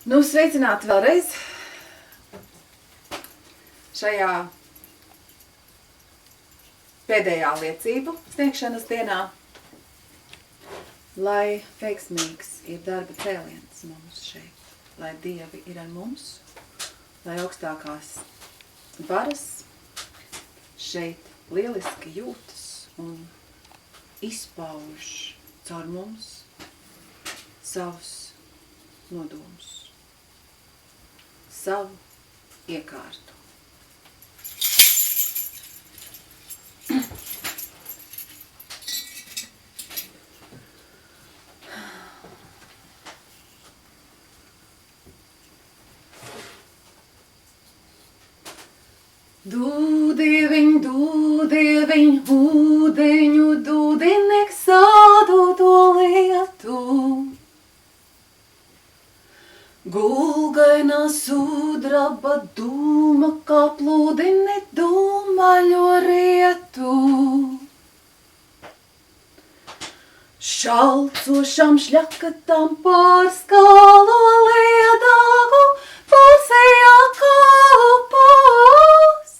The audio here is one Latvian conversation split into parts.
Nu, sveicināti vēlreiz šajā pēdējā liecību sniegšanas dienā, lai veiksmīgs ir darba cēliens mums šeit, lai Dievi ir ar mums, lai augstākās varas šeit lieliski jūtas un izpauž caur mums savus nodomus, savu iekārtu. Dūdieviņ, dūdieviņ, ūdeņu dūdinieks sādu to lietu. Gulgainā sudraba dūma, kā plūdini dūmaļo rietu. Šalcošām šļakatām pār skalo liedagu, pārsējā kalpās.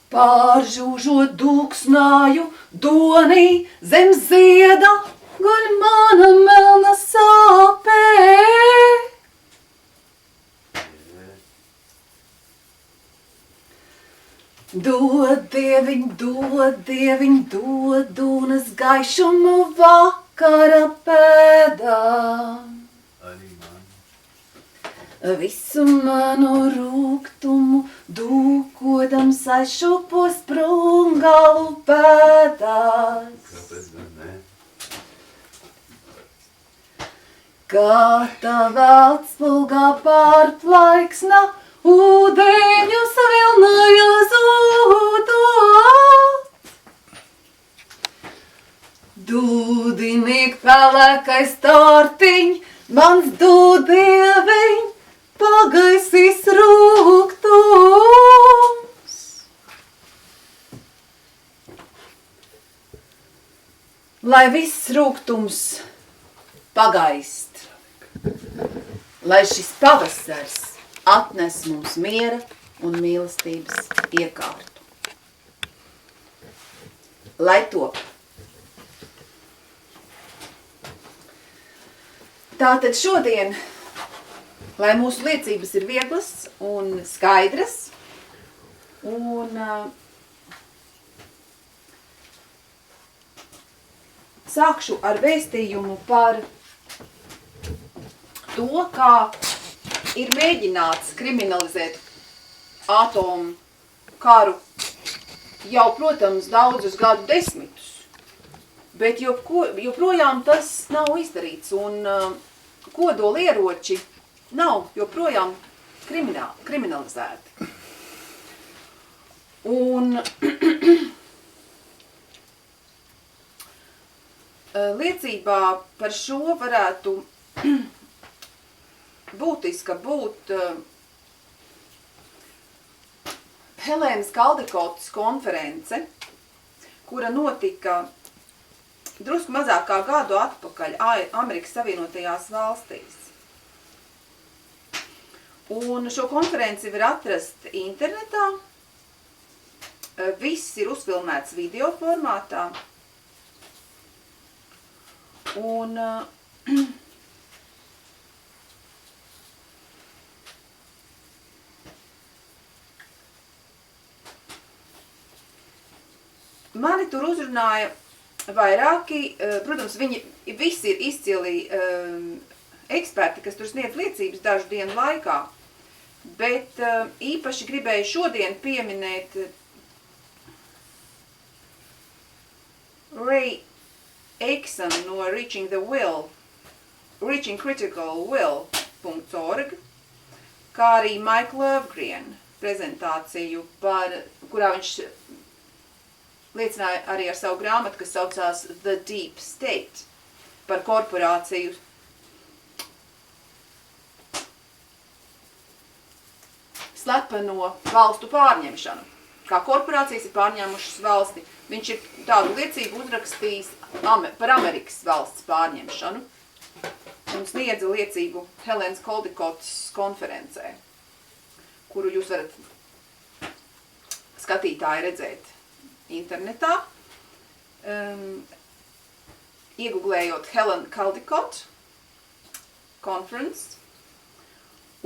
Pāržūžot dūksnāju donī zem zieda, guļ mana melna sāpē. Dod Dieviņ, dūnas gaišumu vakara pēdām. Visu manu rūgtumu dūkodams aizšupos sprungalu pēdās. Kāpēc gan ne? Kā tava atspulgā pārplaiksna, ūdeņus vilnāja zūdot. Dūdiniek pelēkais tārtiņ, mans dūdieviņ, pagaisīs rūgtums. Lai viss rūgtums pagaist, lai šis pavasars atnes mums miera un mīlestības iekārtu. Lai top. Tātad šodien, lai mūsu liecības ir vieglas un skaidras, un sākšu ar vēstījumu par to, kā ir mēģināts kriminalizēt atomu karu jau, protams, daudzus gadu desmitus, bet joprojām tas nav izdarīts, un kodolieroči nav joprojām kriminalizēti. Un liecībā par šo varētu būtiska būt Helēnas Kaldekotas konference, kura notika drusku mazāk kā gadu atpakaļ Amerikas Savienotajās valstīs. Un šo konferenci var atrast internetā. Viss ir uzfilmēts video formātā. Un mani tur uzrunāja vairāki, protams, viņi visi ir izcili eksperti, kas tur sniedz liecības dažu dienu laikā, bet īpaši gribēju šodien pieminēt Ray Aikson no reachingcriticalwill.org, kā arī Mike Lovegren prezentāciju, kurā viņš liecināja arī ar savu grāmatu, kas saucās The Deep State, par korporāciju slepeno valstu pārņemšanu. Kā korporācijas ir pārņēmušas valsti. Viņš ir tādu liecību uzrakstījis par Amerikas valsts pārņemšanu. un sniedza liecību Helēnas Koldikotas konferencē, kuru jūs varat skatītāji redzēt internetā, ieguglējot Helen Caldicott conference,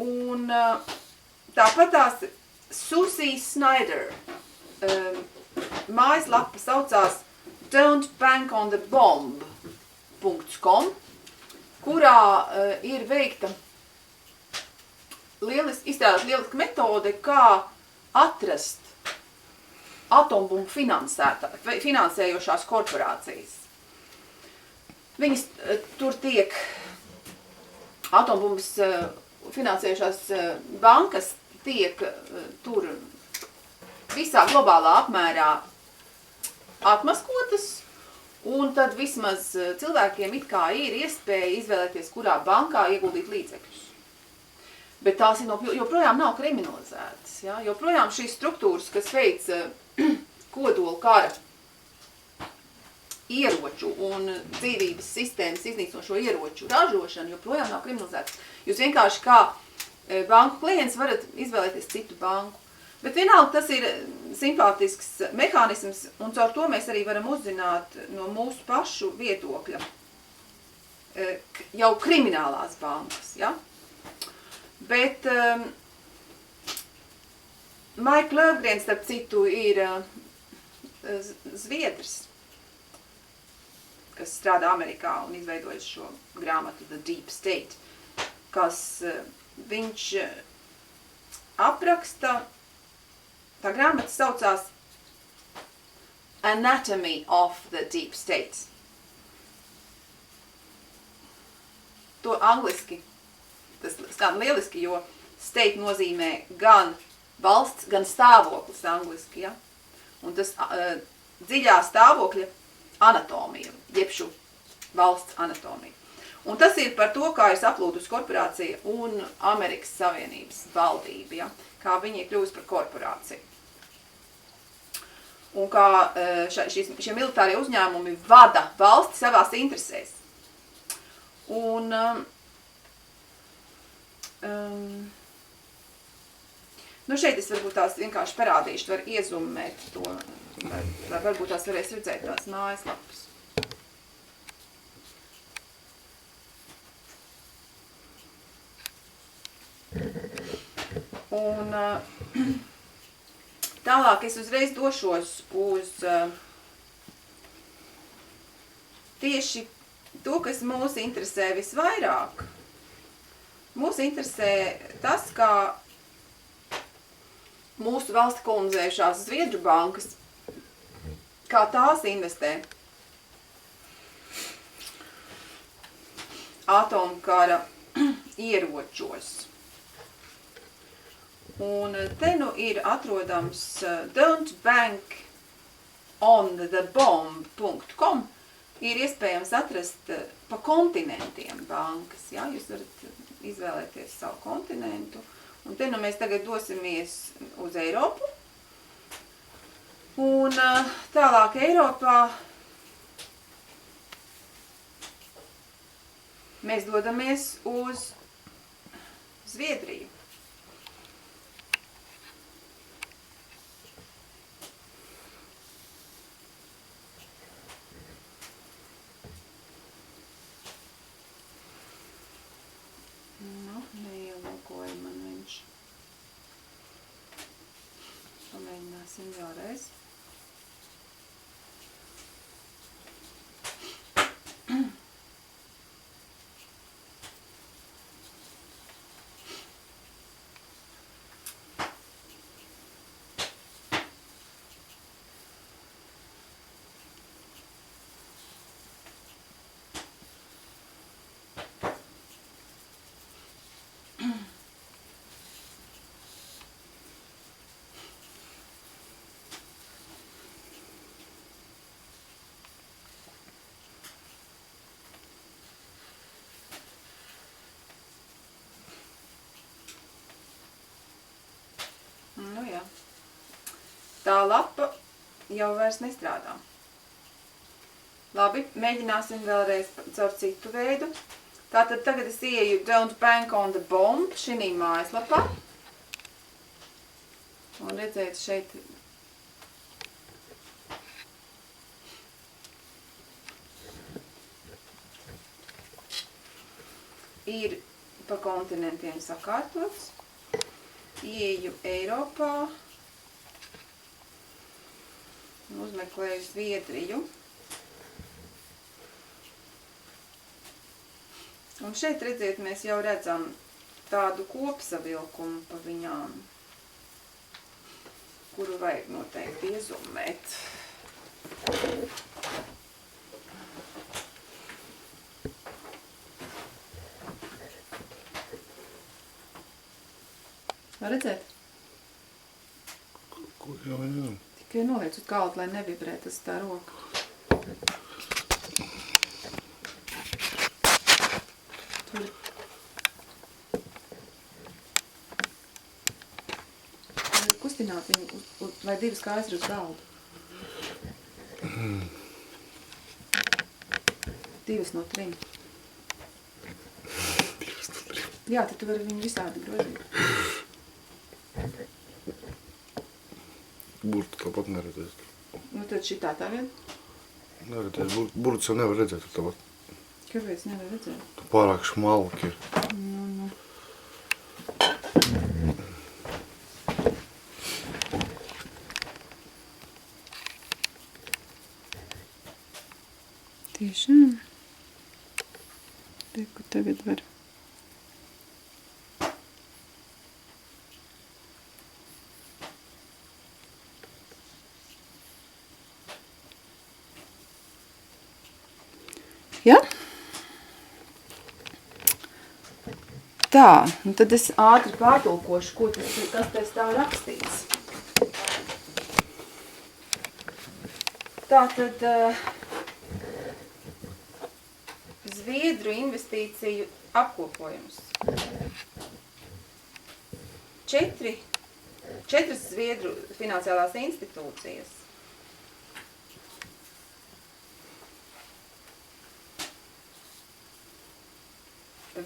un tāpat tās Susie Snyder mājaslapa saucās don'tbankonthebomb.com, kurā ir veikta izstrādāt lieliska metode, kā atrast atombumbu finansējošās korporācijas. Viņas tur tiek atombumbas finansējošās bankas tiek tur visā globālā apmērā atmaskotas, un tad vismaz cilvēkiem it kā ir iespēja izvēlēties, kurā bankā ieguldīt līdzekļus. Bet tās joprojām nav kriminalizētas. Ja? Joprojām šīs struktūras, kas veic kodola kara ieroču un dzīvības sistēmas iznīcinošo ieroču ražošanu, joprojām nav kriminalizētas. Jūs vienkārši kā banku klients varat izvēlēties citu banku. Bet vienalga tas ir simpātisks mehānisms, un caur to mēs arī varam uzzināt no mūsu pašu viedokļa jau kriminālās bankas. Ja? Bet Maika Løvgrens, starp citu, ir zviedrs, kas strādā Amerikā un izveidojis šo grāmatu The Deep State, kas viņš apraksta, tā grāmata saucās Anatomy of the Deep State. To angliski, tas skan lieliski, jo state nozīmē gan valsts, gan stāvoklis angliski, ja? Un tas dziļā stāvokļa anatomija, jebšu valsts anatomija. Un tas ir par to, kā ir saplūdusi korporācija un Amerikas Savienības valdība, ja? Kā viņi ir kļuvusi par korporāciju. Un kā šie militārie uzņēmumi vada valsti savās interesēs. Un nu šeit es varbūt tās vienkārši parādīšu, var iezummēt to, vai varbūt tās varēs redzēt tās mājaslapas. Un tālāk es uzreiz došos uz tieši to, kas mūs interesē visvairāk. Mūs interesē tas, kā mūsu valsti kolonizējušās Zviedru bankas, kā tās investē atomkara ieročos. Un te nu ir atrodams don'tbankonthebomb.com. Ir iespējams atrast pa kontinentiem bankas. Ja? Jūs varat izvēlēties savu kontinentu. Un te nu mēs tagad dosimies uz Eiropu. Un tālāk Eiropā mēs dodamies uz Zviedriju. Neielūkoja man viņš. Pamēģināsim vēlreiz. Nu jā. Tā lapa jau vairs nestrādā. Labi, mēģināsim vēlreiz caur citu veidu. Tātad tagad es ieju Don't Bank on the Bomb šinī mājaslapā. Un redzēt šeit ir pa kontinentiem sakārtots. Ieju Eiropā. Uzmeklēju Zviedriju. Un šeit, redziet, mēs jau redzam tādu kopsavilkumu pa viņām, kuru vajag noteikti iezumēt. Var redzēt? Ko jā. Tikai noliec uz galdu, lai nevibrē tas tā roka. Tur. Kustināt viņu, lai divas kājas ir uz galdu. Divas no trim. Jā, tad tu vari viņu visādi grozīt. Burtu tāpat neredzēs. Nu tad šitā tagad. Neredzēs. Burtus jau nevar redzēt tāpat. Kāpēc nevar redzēt? Tu pārāk šmalki ir. Nu. Tiešām. Reku tagad var. Ja? Tā, un tad es ātri pārtulkošu, kas te stāv rakstīts. Tātad Zviedru investīciju apkopojums. Četras Zviedru finansiālās institūcijas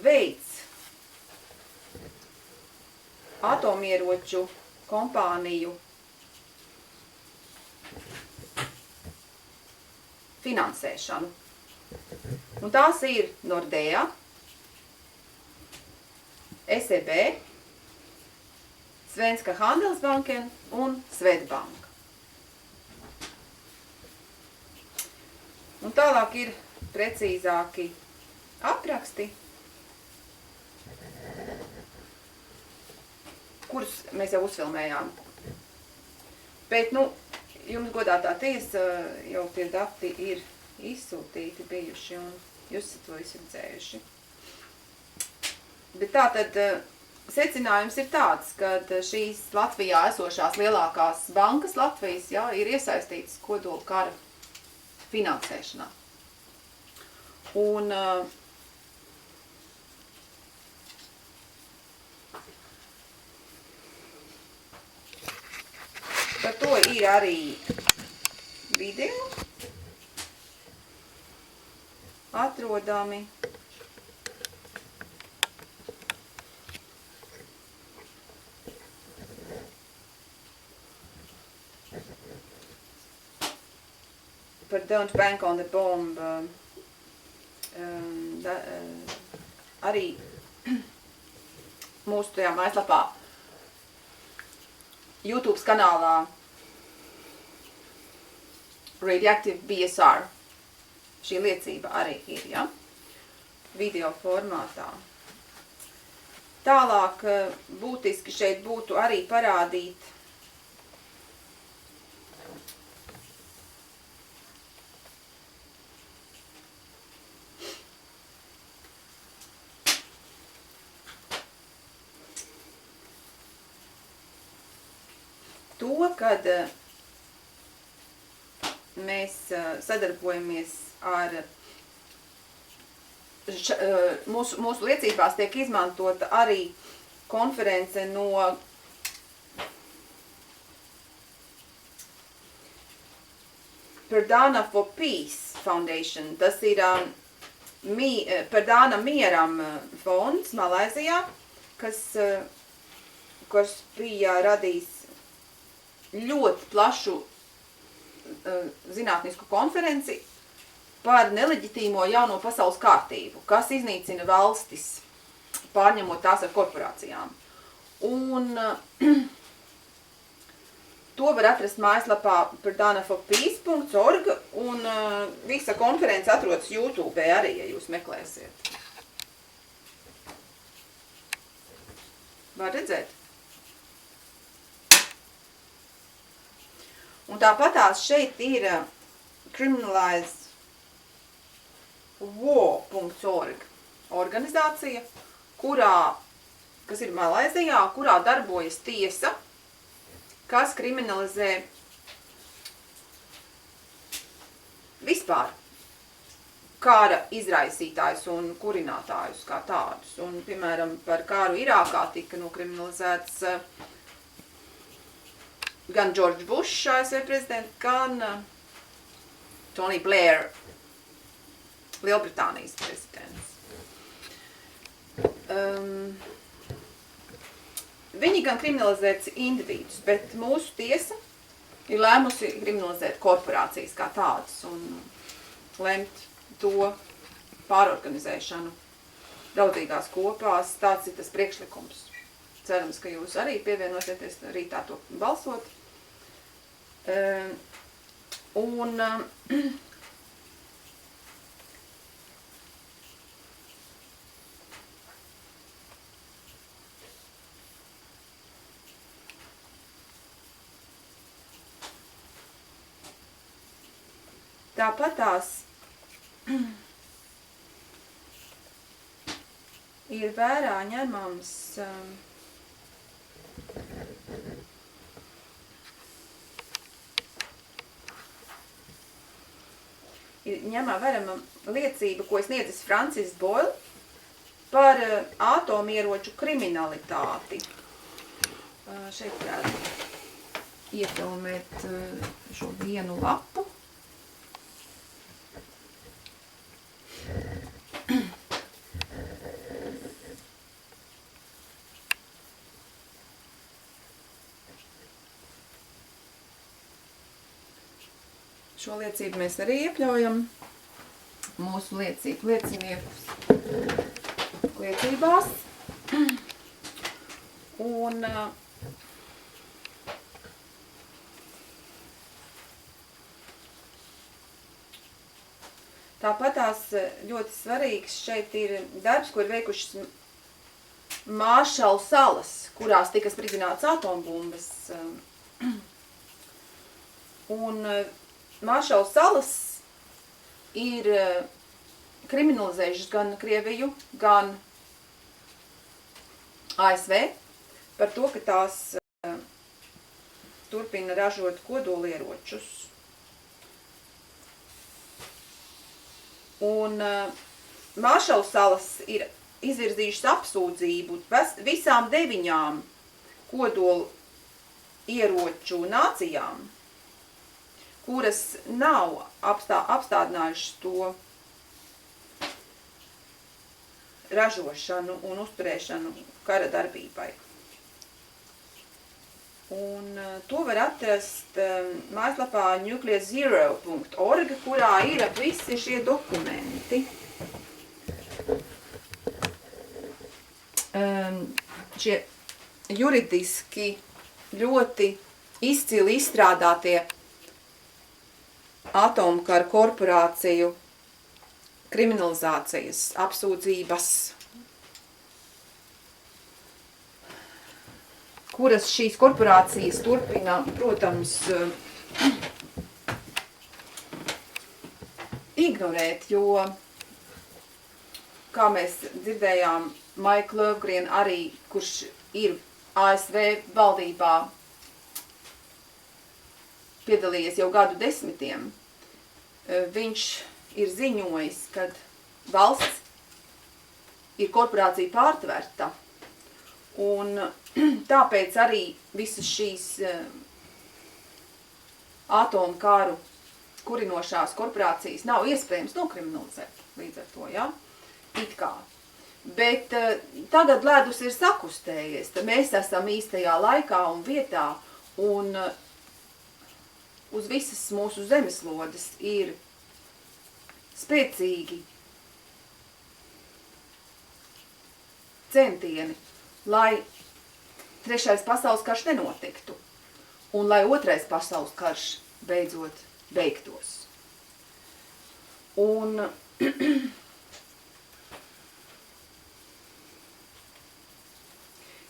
veids atomieroču kompāniju finansēšanu. Un tās ir Nordea, SEB, Svenska Handelsbanken un Swedbank. Un tālāk ir precīzāki apraksti, kurus mēs jau uzfilmējām. Bet, jums godātā tiesa jau tie dati ir izsūtīti bijuši, un jūs esat to izredzējuši. Bet tātad secinājums ir tāds, ka šīs Latvijā esošās lielākās bankas Latvijas ir iesaistītas kodola kara finansēšanā. Un par to ir arī video atrodami. Par Don't Bank on the Bomb arī mūsu tajā mājaslapā YouTube kanālā Radioactive BSR. Šī liecība arī ir, video formātā. Tālāk būtiski šeit būtu arī parādīt to, kad mēs sadarbojamies ar, mūsu liecībās tiek izmantota arī konference no Perdana for Peace Foundation. Tas ir Perdāna Mieram fonds Malaizijā, kas bija radījis ļoti plašu zinātnisku konferenci par neleģitīmo jauno pasaules kārtību, kas iznīcina valstis, pārņemot tās ar korporācijām. Un to var atrast mājaslapā perdanaforpeace.org, un visa konference atrodas YouTube arī, ja jūs meklēsiet. Var redzēt? Un tāpatās šeit ir criminalizewar.org organizācija, kas ir Malaizijā, kurā darbojas tiesa, kas kriminalizē vispār kara izraisītājus un kurinātājus kā tādus. Un, piemēram, par kāru Irākā tika nokriminalizēts gan George Bush, ASV prezidents, gan Tony Blair, Lielbritānijas prezidents. Viņi gan kriminalizē individus, bet mūsu tiesa ir lēmusi kriminalizēt korporācijas kā tādas un lemt to pārorganizēšanu draudzīgās kopās. Tāds ir tas priekšlikums. Cerams, ka jūs arī pievienosieties rītā to balsot. Tāpatās ir vērā ņemams vērama liecība, ko sniedzis Francis Boyle par atomieroču kriminalitāti. Šeit varētu iefilmēt šo vienu lapu. Šo liecību mēs arī iekļaujam mūsu lieciniekus liecībās. Un tāpatās ļoti svarīgs šeit ir darbs, ko ir veikušas Maršalu salas, kurās tika spridzināts atombumbas. Un Maršalu salas ir kriminalizējušas gan Krieviju, gan ASV par to, ka tās turpina ražot kodolieročus. Un Maršalu salas ir izvirzījušas apsūdzību visām 9 kodolu ieroču nācijām, kuras nav apstādinājušas to ražošanu un uzturēšanu kara darbībai. Un to var atrast mājaslapā nuclearzero.org, kurā ir visi šie dokumenti. Šie juridiski ļoti izcili izstrādātie atomkara korporāciju kriminalizācijas apsūdzības, kuras šīs korporācijas turpina, protams, ignorēt, jo, kā mēs dzirdējām, Mike Löfgren arī, kurš ir ASV valdībā piedalījies jau gadu desmitiem, viņš ir ziņojis, ka valsts ir korporācija pārtverta, un tāpēc arī visas šīs atomkāru kurinošās korporācijas nav iespējams nokriminalizēt līdz ar to, ja? It kā. Bet tagad ledus ir sakustējies, tad mēs esam īstajā laikā un vietā, un uz visas mūsu zemeslodes ir spēcīgi centieni, lai trešais pasaules karš nenotiktu, un lai otrais pasaules karš beidzot beigtos. Un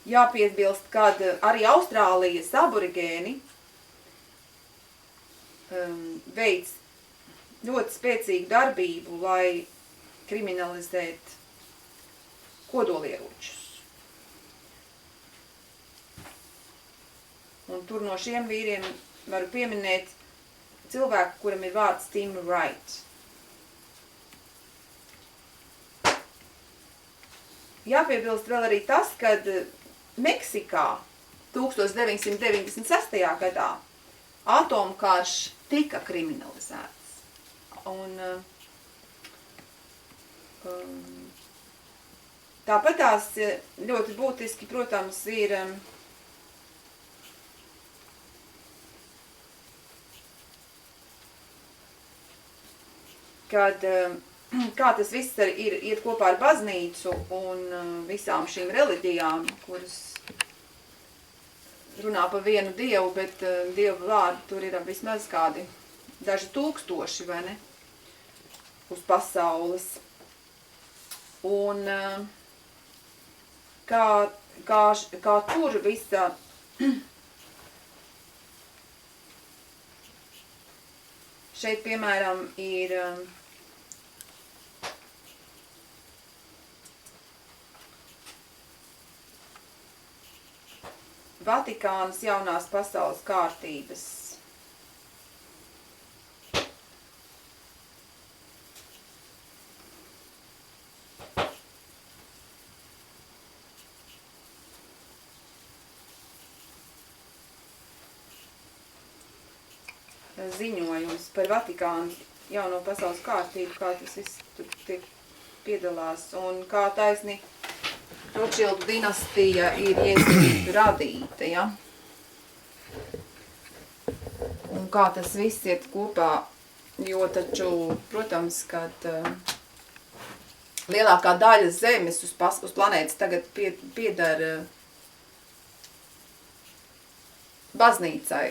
jāpiebilst, kad arī Austrālijas aborigēni veic ļoti spēcīgu darbību, lai kriminalizētu kodolieročus. Un tur no šiem vīriem varu pieminēt cilvēku, kuram ir vārds Tim Wright. Jāpiebilst vēl arī tas, kad Meksikā 1996. Gadā atomkarš tika kriminalizēts. Un tāpat tās ļoti būtiski, protams, ir kad kā tas viss ir iet kopā ar baznīcu un visām šīm reliģijām, kuras runā par vienu dievu, bet dievu vārdu tur ir vismaz kādi daži tūkstoši, vai ne, uz pasaules. Un kā tur visa šeit, piemēram, ir Vatikānas jaunās pasaules kārtības ziņojums par Vatikānas jauno pasaules kārtību, kā tas viss tur tiek piedalās un kā taisni Rothschildu dinastija ir iesaistīta radīta, ja? Un kā tas viss iet kopā, jo taču, protams, kad lielākā daļa zemes uz planētas tagad pieder baznīcai,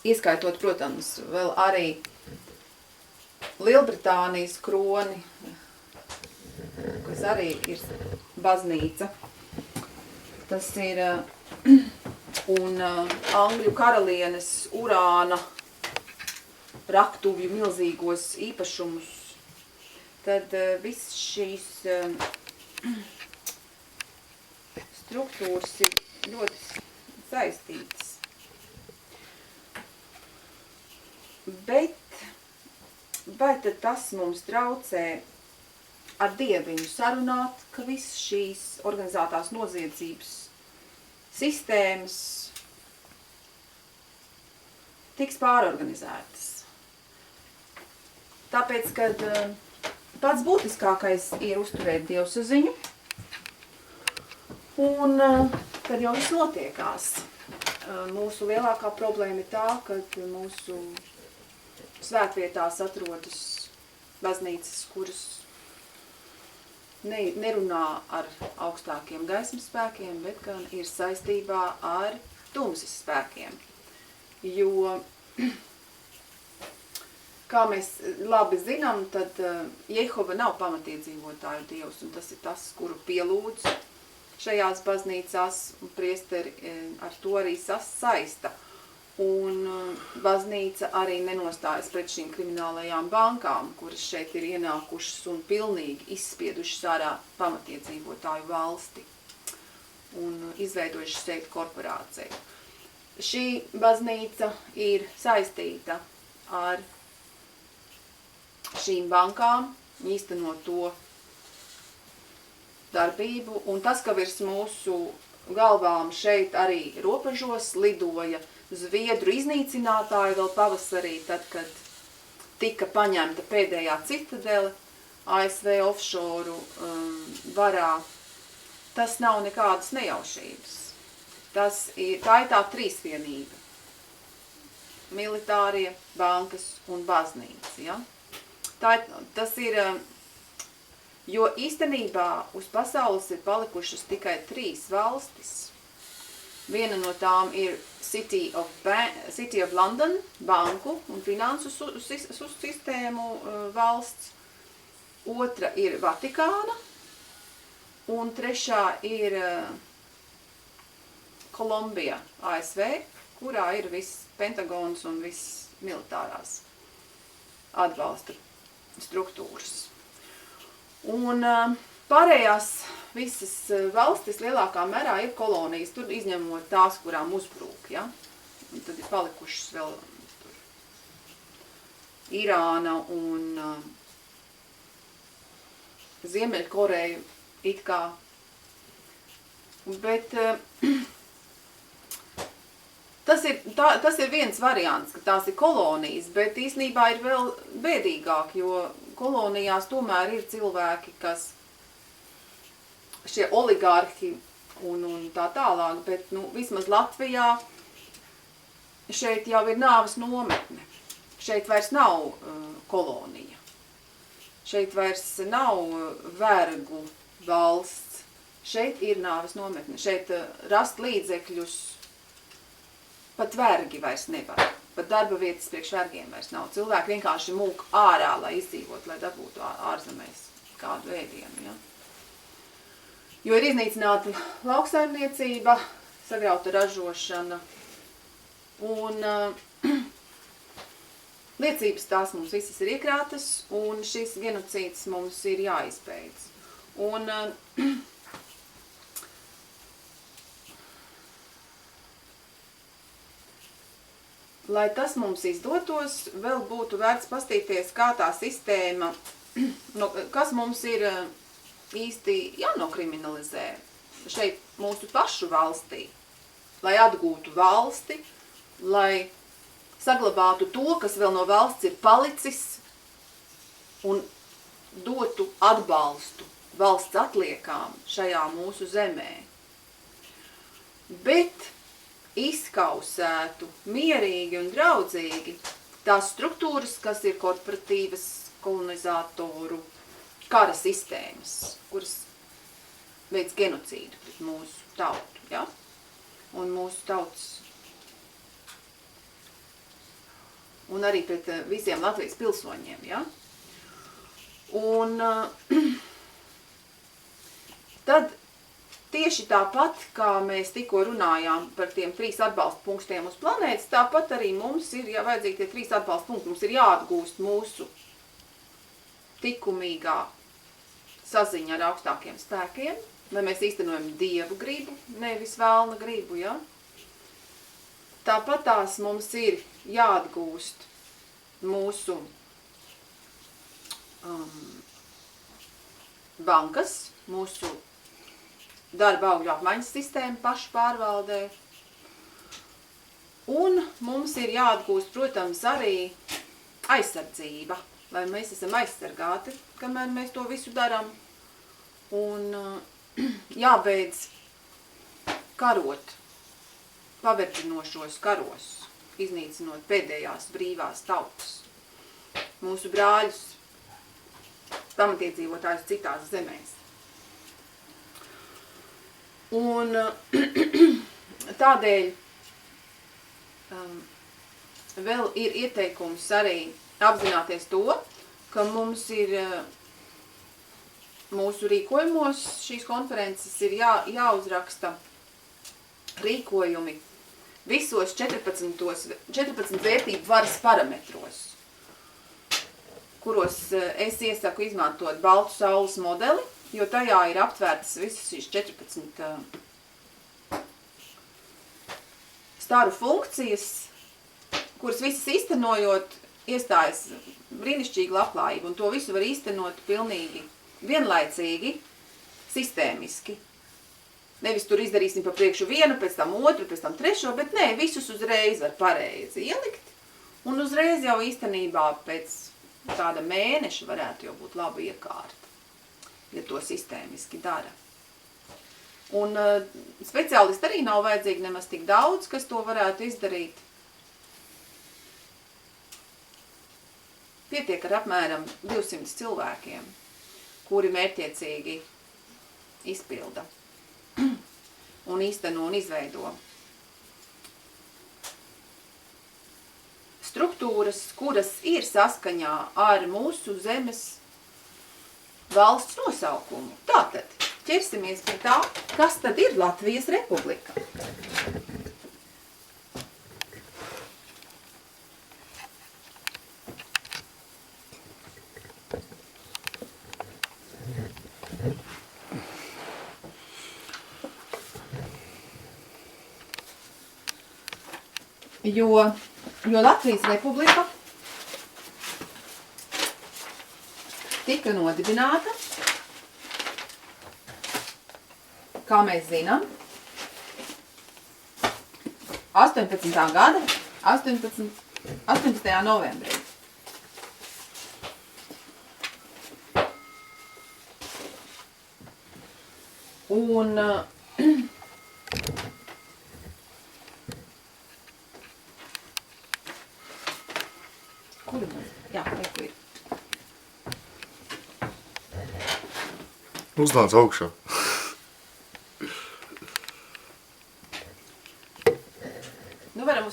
ieskaitot, protams, vēl arī Lielbritānijas kroni, kas arī ir baznīca. Tas ir un Angļu karalienes urāna raktuvju milzīgos īpašumus. Tad viss šīs struktūras ir ļoti saistītas. Bet vai tad tas mums traucē ar Dieviņu sarunāt, ka viss šīs organizētās noziedzības sistēmas tiks pārorganizētas? Tāpēc, kad pats būtiskākais ir uzturēt dievsaziņu, un tad jau viss notiekās. Mūsu lielākā problēma ir tā, ka mūsu svētvietās atrodas baznīcas, kuras nerunā ar augstākiem gaismas spēkiem, bet gan ir saistībā ar tumsas spēkiem. Jo, kā mēs labi zinām, tad Jehova nav pamatiedzīvotāju dievs, un tas ir tas, kuru pielūdz šajās baznīcās, un priesteri ar to arī saista. Un baznīca arī nenostājas pret šīm kriminālajām bankām, kuras šeit ir ienākušas un pilnīgi izspiedušas ārā pamatiedzīvotāju valsti un izveidojušas šeit korporāciju. Šī baznīca ir saistīta ar šīm bankām, īstenot to darbību, un tas, ka virs mūsu galvām šeit arī robežos lidoja zviedru iznīcinātāju vēl pavasarī, tad, kad tika paņemta pēdējā citadele ASV offshore varā. Tas nav nekādas nejaušības. Tā ir tā trīsvienība. Militārie, bankas un baznīca. Ja? Tas ir, jo īstenībā uz pasaules ir palikušas tikai 3 valstis. Viena no tām ir City of London, banku un finansu sistēmu valsts. Otra ir Vatikāna. Un trešā ir Kolumbija, ASV, kurā ir viss Pentagons un viss militārās atbalsta struktūras. Un pārējās visas valstis lielākā mērā ir kolonijas, tur izņemot tās, kurām uzbrūk, ja? Un tad ir palikušas vēl tur Irāna un Ziemeļkoreja it kā. Bet tas ir viens variants, ka tās ir kolonijas, bet īstenībā ir vēl bēdīgāk, jo kolonijās tomēr ir cilvēki, kas šie oligarhi un tā tālāk, bet vismaz Latvijā šeit jau ir nāves nometne. Šeit vairs nav kolonija. Šeit vairs nav vergu valsts. Šeit ir nāves nometne. Šeit rast līdzekļus pat vergi vairs nevar. Pat darba vietas priekš vergiem vairs nav. Cilvēki vienkārši mūk ārā, lai izdzīvot, lai dabūtu ārzemēs kādu ēdienu. Ja? Jo ir iznīcināta lauksaimniecība, sagrauta ražošana un liecības tās mums visas ir iekrātas un šis genocīds mums ir jāizbeidz. Un lai tas mums izdotos, vēl būtu vērts pastīties, kā tā sistēma, kas mums ir īsti jānokriminalizē šeit mūsu pašu valstī, lai atgūtu valsti, lai saglabātu to, kas vēl no valsts ir palicis un dotu atbalstu valsts atliekām šajā mūsu zemē. Bet izkausētu mierīgi un draudzīgi tās struktūras, kas ir korporatīvas, kolonizatoru, kara sistēmas, kuras veids genocīdu pret mūsu tautu, ja? Un mūsu tautas, un arī pret visiem Latvijas pilsoņiem, ja? Un tad tieši tāpat, kā mēs tikko runājām par tiem 3 atbalsta punktiem uz planētas, tāpat arī mums ir vajadzīgi tie 3 atbalsta punkti. Mums ir jāatgūst mūsu likumīgā saziņa ar augstākiem spēkiem, lai mēs īstenojam Dievu gribu, nevis velna gribu, ja? Tāpat tās mums ir jāatgūst mūsu bankas, mūsu darba augļu apmaiņas sistēma pašu pārvaldē. Un mums ir jāatgūst, protams, arī aizsardzība, lai mēs esam aizsargāti, kamēr mēs to visu daram. Un jābeidz karot paverdzinošos karos, iznīcinot pēdējās brīvās tautas, mūsu brāļus, pamatiedzīvotājus citās zemēs. Un tādēļ vēl ir ieteikums arī apzināties to, ka mums ir mūsu rīkojumos šīs konferences ir jāuzraksta rīkojumi visos 14 vērtību varas parametros, kuros es iesaku izmantot baltu saules modeli, jo tajā ir aptvērtas visas šīs 14 staru funkcijas, kuras visas īstenojot iestājas brīnišķīga labklājība, un to visu var īstenot pilnīgi vienlaicīgi, sistēmiski, Nevis tur izdarīsim pa priekšu vienu, pēc tam otru, pēc tam trešo, bet nē, visus uzreiz var pareizi ielikt. Un uzreiz jau īstenībā pēc tāda mēneša varētu jau būt laba iekārta, ja to sistēmiski dara. Un speciālisti arī nav vajadzīgi nemaz tik daudz, kas to varētu izdarīt. Pietiek ar apmēram 200 cilvēkiem, kuri mērķiecīgi izpilda un īsteno un izveido struktūras, kuras ir saskaņā ar mūsu zemes valsts nosaukumu. Tātad, ķersimies pie tā, kas tad ir Latvijas Republika. Jo Latvijas Republika tika nodibināta, kā mēs zinām, 18. gada 18. novembrī. Un kur ir? Jā, kur ir? Uznāc augšā. Nu, varam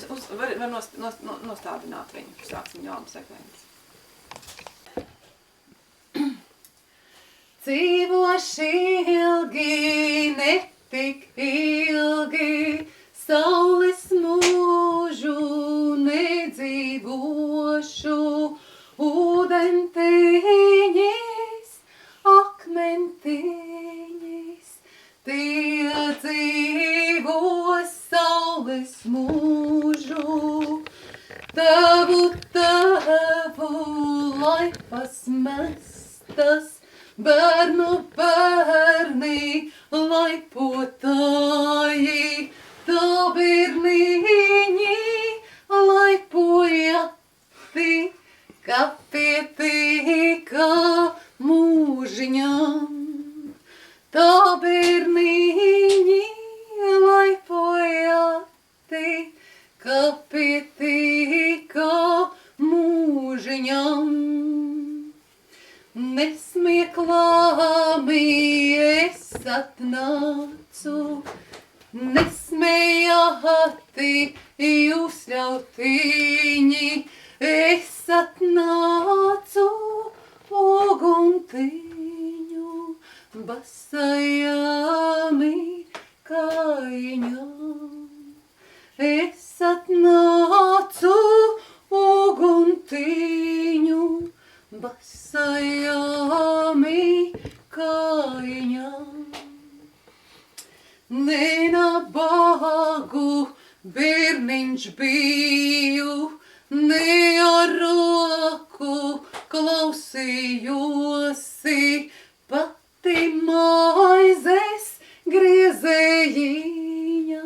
nostādināt viņu. Sāksim jaunu sekvenci. Dzīvoši ilgi, netik ilgi, saules mūžu nedzīvošu, ūdentiņis, akmentiņis, tie dzīvos saules mūžu, tavu laipas mestas, bērnu bērni, laipotāji, tā bērniņi, laipojati, ka pietika mūžiņam. Tā bērniņi, laipojati, ka pietika mūžiņam. Nesmieklāmi es atnācu, nesmējāti jūs ļautiņi, es atnācu uguntiņu, basajāmi kājiņām. Es atnācu uguntiņu, basajāmi kājiņām. Nenabagu bērniņš biju, ne ar roku klausījosi, pati maizes griezējiņa,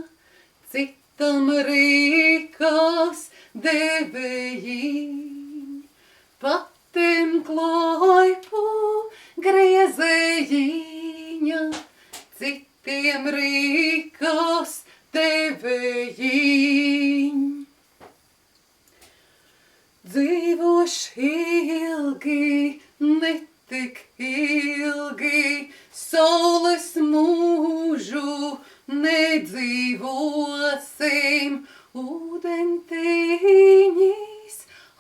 citam rīkās devējiņ, patim klaipu griezējiņa, citiem rīkās devējiņ. Dzīvoši ilgi, netik ilgi, saules mūžu nedzīvosim, ūdentiņis,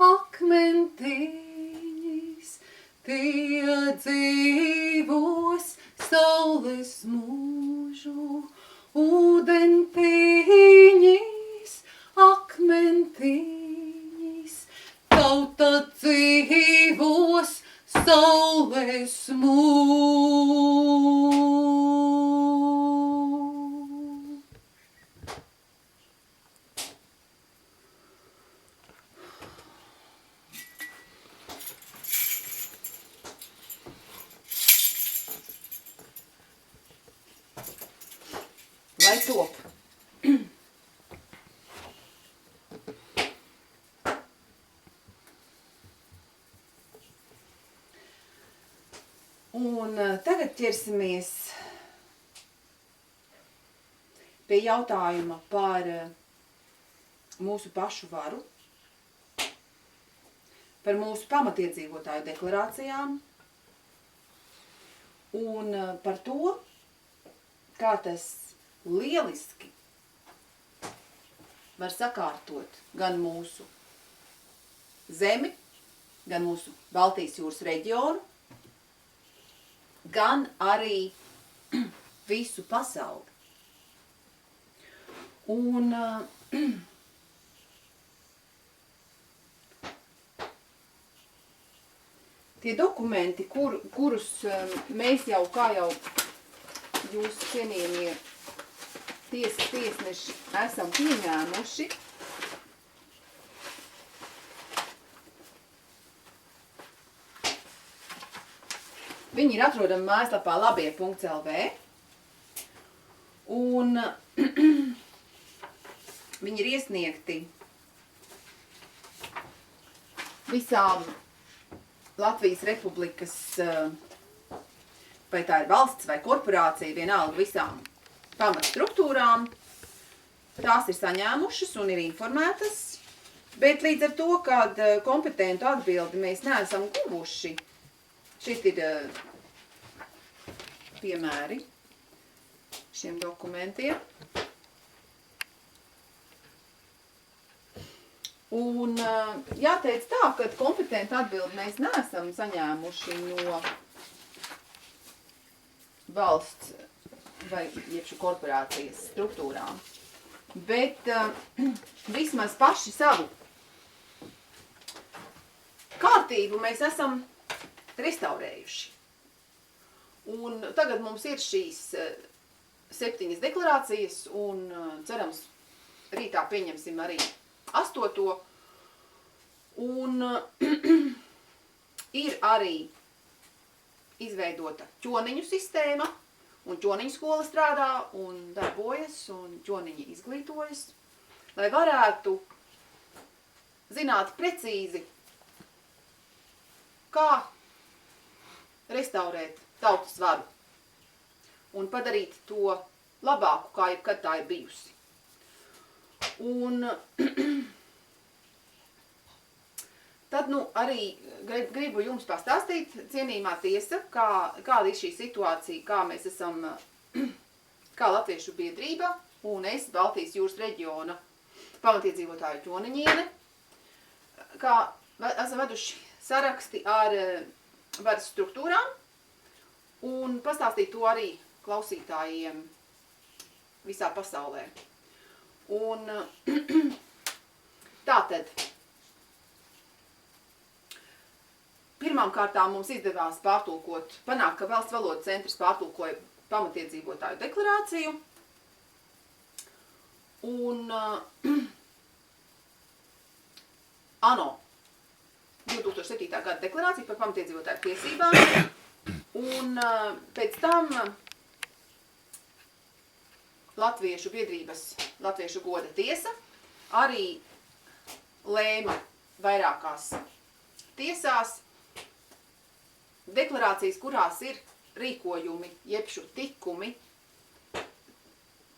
akmentiņis, tie dzīvos saules mūžu, ūdentiņis, akmentiņis, tauta dzīvos saules mūžu. top. Un tagad ķersimies pie jautājuma par mūsu pašu varu, par mūsu pamatiedzīvotāju deklarācijām un par to, kā tas lieliski var sakārtot gan mūsu zemi, gan mūsu Baltijas jūras reģionu, gan arī visu pasauli. Un tie dokumenti, kurus mēs jau, kā jau jūs cienījamie tiesas tiesneši esam pieņēmuši, viņi ir atrodami mājaslapā labie.lv un viņi ir iesniegti visām Latvijas Republikas, vai tā ir valsts vai korporācija, vienalga visām pamatstruktūrām. Tās ir saņēmušas un ir informētas, bet līdz ar to, kad kompetentu atbildi mēs neesam guvuši, šeit ir piemēri šiem dokumentiem. Un jāteic tā, ka kompetentu atbildi mēs neesam saņēmuši no valsts vai jebšu korporācijas struktūrām, bet vismaz paši savu kārtību mēs esam restaurējuši. Un tagad mums ir šīs 7 deklarācijas un cerams rītā pieņemsim arī 8. Un ir arī izveidota ķoniņu sistēma, un ķoniņu skola strādā un darbojas, un ķoniņi izglītojas, lai varētu zināt precīzi, kā restaurēt tautas varu un padarīt to labāku, kā jebkad tā ir bijusi. Un tad arī gribu jums pastāstīt, cienījumā tiesa, kāda ir šī situācija, kā mēs esam, kā Latviešu biedrība un es, Baltijas jūras reģiona pamatiedzīvotāju ķoniņiene, kā esam veduši saraksti ar varas struktūrām un pastāstīt to arī klausītājiem visā pasaulē. Un tātad, pirmām kārtām mums izdevās panākt, ka Valsts valodas centrs pārtulkoja pamatiedzīvotāju deklarāciju. Un ANO 2007. Gada deklarācija par pamatiedzīvotāju tiesībām. Un pēc tam Latviešu biedrības Latviešu goda tiesa arī lēma vairākās tiesās deklarācijas, kurās ir rīkojumi, jebšu tikumi,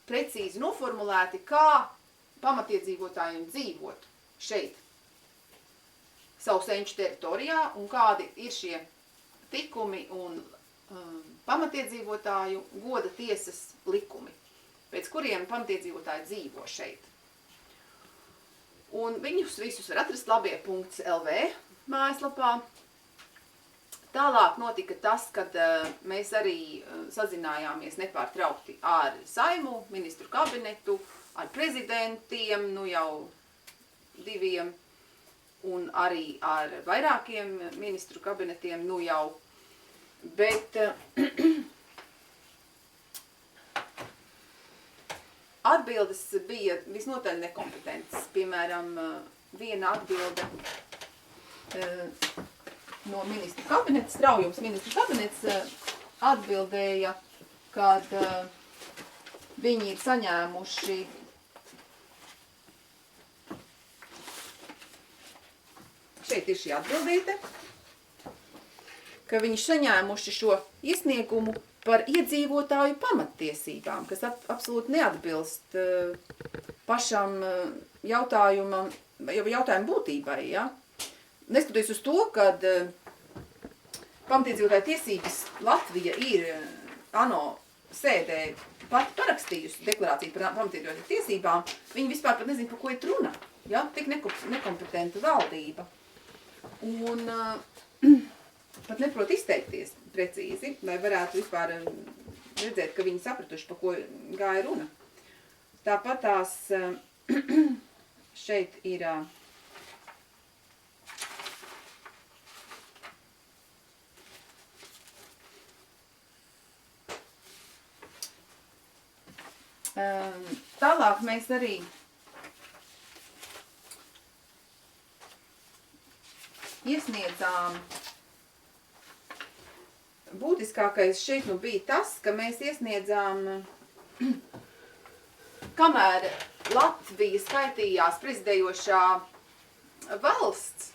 precīzi noformulēti, kā pamatiedzīvotājiem dzīvot šeit, savu senču teritorijā, un kādi ir šie tikumi un pamatiedzīvotāju goda tiesas likumi, pēc kuriem pamatiedzīvotāji dzīvo šeit. Un viņus visus var atrast labie.lv mājaslapā. Tālāk notika tas, kad mēs arī sazinājāmies nepārtraukti ar Saimu, ministru kabinetu, ar prezidentiem, jau 2, un arī ar vairākiem ministru kabinetiem, jau. Bet atbildes bija visnotaļ nekompetentas. Piemēram, viena atbilde no ministru kabineta, Straujums ministru kabinets atbildēja, kad viņi ir saņēmuši šeit ir šī atbildīte, ka viņi saņēmuši šo iesniegumu par iedzīvotāju pamattiesībām, kas absolūti neatbilst pašam jautājumu būtībai. Ja? Neskatoties uz to, kad pamatiedzīvotāju tiesības Latvija ir ANO sēdē pati parakstījusi deklarāciju par pamatiedzīvotāju tiesībām, viņi vispār pat nezina, par ko ir runa. Ja? Tik nekompetenta valdība. Un pat neprot izteikties precīzi, lai varētu vispār redzēt, ka viņi sapratuši, par ko gāja runa. Tāpat tās šeit ir tālāk mēs arī iesniedzām, būtiskākais šeit nu bija tas, ka mēs iesniedzām, kamēr Latvija skaitījās prezidējošā valsts,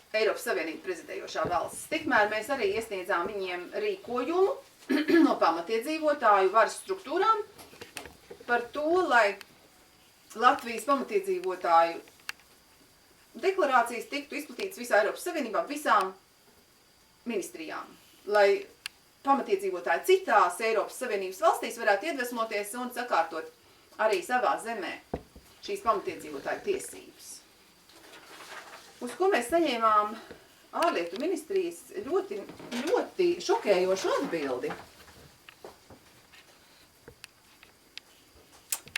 Eiropas Savienība prezidējošā valsts, tikmēr mēs arī iesniedzām viņiem rīkojumu no pamatiedzīvotāju varas struktūrām par to, lai Latvijas pamatiedzīvotāju deklarācijas tiktu izplatītas visā Eiropas Savienībā, visām ministrijām, lai pamatiedzīvotāji citās Eiropas Savienības valstīs varētu iedvesmoties un sakārtot arī savā zemē šīs pamatiedzīvotāju tiesības. Uz ko mēs saņēmām ārlietu ministrijas ļoti šokējošu atbildi.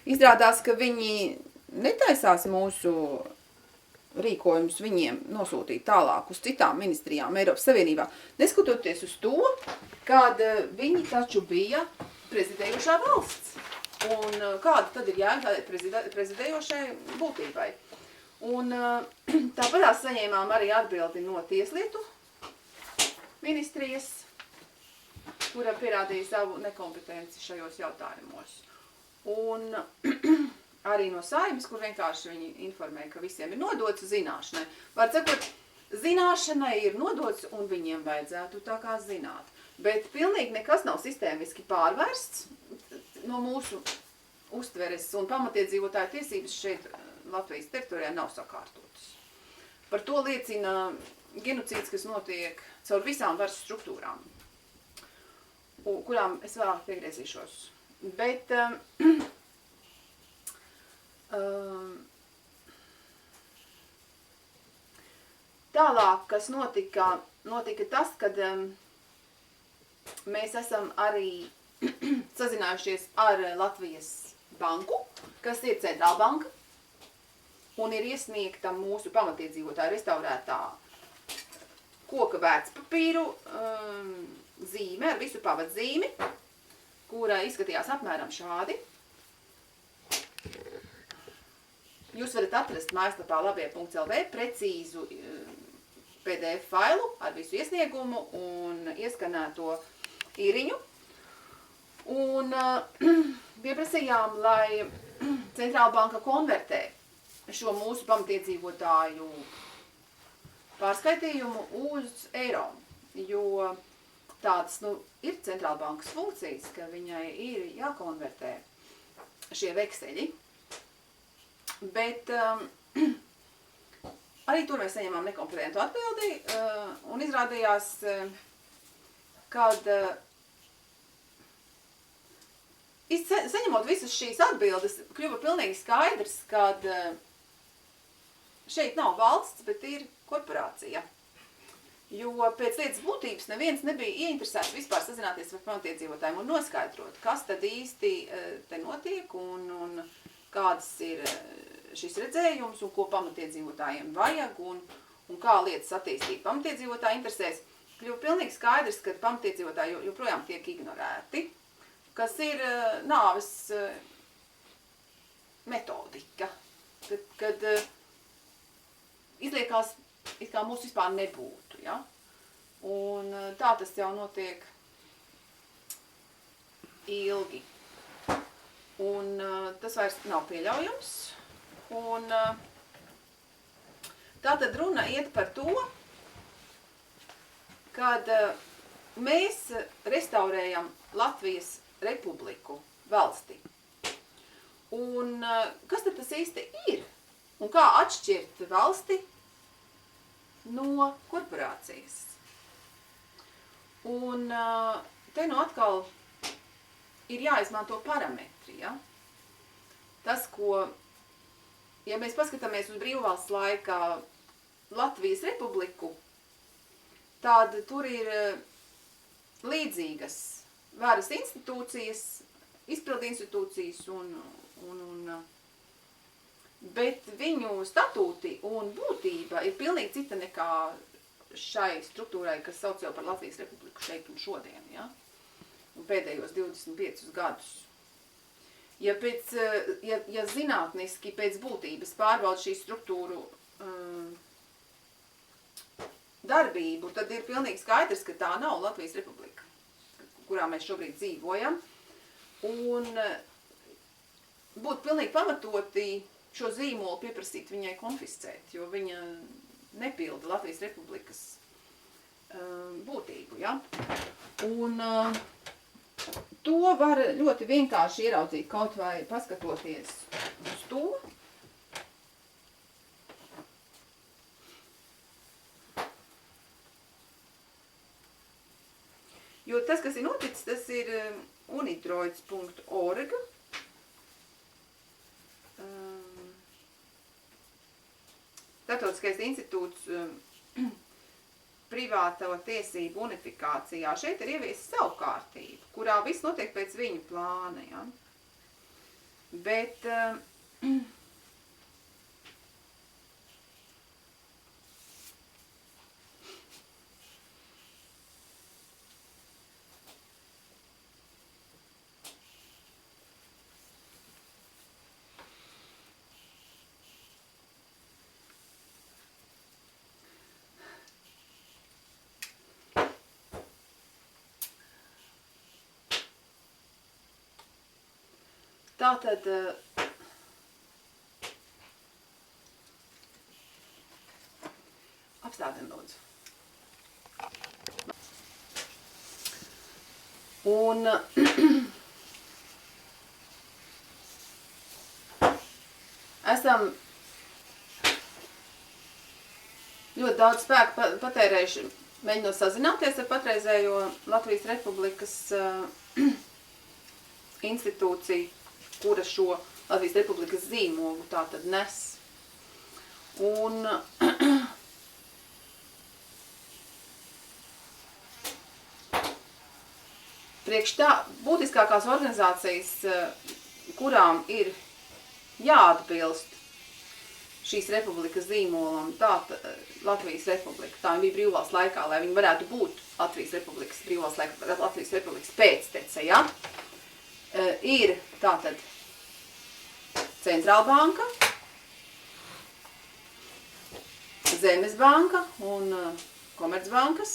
Izrādās, ka viņi netaisās mūsu rīkojumus viņiem nosūtīt tālāk uz citām ministrijām Eiropas Savienībā, neskatoties uz to, kad viņi taču bija prezidējošā valsts. Un kāda tad ir jēga tādai prezidējošai būtībai? Un tāpatās saņēmām arī atbildi no Tieslietu ministrijas, kura pierādīja savu nekompetenci šajos jautājumos. Un arī no Saeimas, kur vienkārši viņi informēja, ka visiem ir nodots zināšanai. Var sakot, zināšanai ir nodots un viņiem vajadzētu tā kā zināt. Bet pilnīgi nekas nav sistēmiski pārvērsts no mūsu uztveres un pamatiedzīvotāju tiesības šeit Latvijas teritorijā nav sakārtotas. Par to liecina genocīds, kas notiek caur visām varas struktūrām, kurām es vēlāk piegriezīšos. Bet tālāk, kas notika tas, kad mēs esam arī sazinājušies ar Latvijas banku, kas ir centrālbanka, un ir iesniegta mūsu pamatiedzīvotāju restaurētā koka vērtspapīru zīme ar visu pavadzīmi, kura izskatījās apmēram šādi. Jūs varat atrast mājaslapā labie.lv precīzu PDF failu ar visu iesniegumu un ieskanēto īriņu. Un pieprasījām, lai centrālbanka konvertē šo mūsu pamatiedzīvotāju pārskaitījumu uz eiro, jo tādas ir centrālbankas funkcijas, ka viņai ir jākonvertē šie vekseļi. Bet arī tur mēs saņēmām nekompetentu atbildi un izrādījās, kad saņemot visas šīs atbildes, kļuva pilnīgi skaidrs, kad šeit nav valsts, bet ir korporācija. Jo pēc lietas būtības neviens nebija ieinteresēts vispār sazināties ar pamatiedzīvotājiem un noskaidrot, kas tad īsti te notiek un kādas ir šis redzējums un ko pamatiedzīvotājiem vajag un kā lietas attīstīt pamatiedzīvotāju interesēs. Kļuva pilnīgi skaidrs, ka pamatiedzīvotāji joprojām tiek ignorēti, kas ir nāves metodika, kad izliekās, it kā mūs vispār nebūtu, ja? Un tā tas jau notiek ilgi. Un tas vairs nav pieļaujams. Un tātad runa iet par to, kad mēs restaurējam Latvijas republiku valsti. Un kas tad tas īsti ir? Un kā atšķirt valsti no korporācijas? Un te nu atkal ir jāizmanto parametri, ja? Tas, ko, ja mēs paskatāmies uz brīvvalsts laikā Latvijas republiku, tad tur ir līdzīgas varas institūcijas, izpildu institūcijas bet viņu statūti un būtība ir pilnīgi cita nekā šai struktūrai, kas sauc jau par Latvijas republiku šeit un šodien, ja? Un pēdējos 25 gadus. Ja zinātniski pēc būtības pārbauda šī struktūru darbību, tad ir pilnīgi skaidrs, ka tā nav Latvijas republika, kurā mēs šobrīd dzīvojam. Un būtu pilnīgi pamatoti šo zīmolu pieprasīt viņai konfiscēt, jo viņa nepilda Latvijas republikas būtību, ja? Un to var ļoti vienkārši ieraudzīt, kaut vai paskatoties uz to. Jo tas, kas ir noticis, tas ir unitroids.org. Startautiskais institūts privāto tiesību unifikācijā. Šeit ir ieviesis savu kārtību, kurā viss notiek pēc viņu plāna, ja? Bet tātad apstādien lūdzu. Un esam ļoti daudz spēku patērējuši, mēģinot sazināties ar patreizējo Latvijas Republikas institūciju, kura šo Latvijas Republikas zīmogu tātad nes. Un priekš tā būtiskākās organizācijas, kurām ir jāatbilst šīs republikas zīmolam, tā Latvijas Republika, tā viņa bija brīvvalsts laikā, lai viņi varētu būt Latvijas Republikas brīvvalsts laikā, Latvijas Republikas pēctece, ja? Ir tātad Centrālbanka, Zemes banka un Komercbankas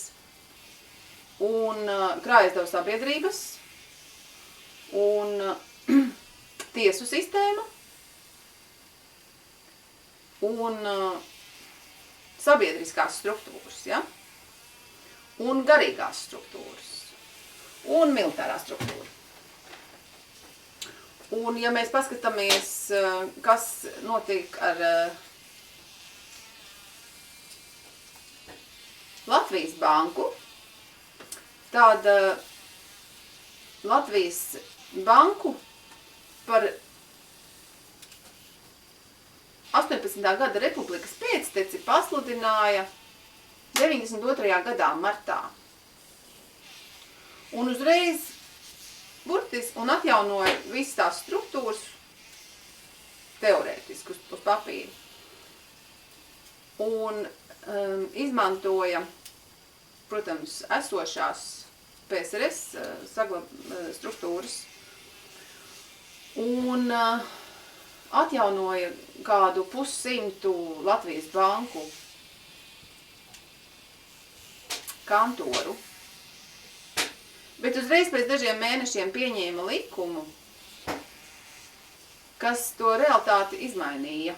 un krājasdevu sabiedrības un tiesu sistēma un sabiedriskās struktūras, ja? Un garīgās struktūras un militārā struktūra. Un ja mēs paskatāmies, kas notiek ar Latvijas banku, tad Latvijas banku par 18. gada republikas pēcteci pasludināja 92. gadā martā. Un uzreiz burtiski un atjaunoja visas tās struktūras teorētiski uz papīra. Un izmantoja, protams, esošās PSRS struktūras un atjaunoja kādu 100 Latvijas banku kantoru. Bet uzreiz pēc dažiem mēnešiem pieņēma likumu, kas to realitāti izmainīja.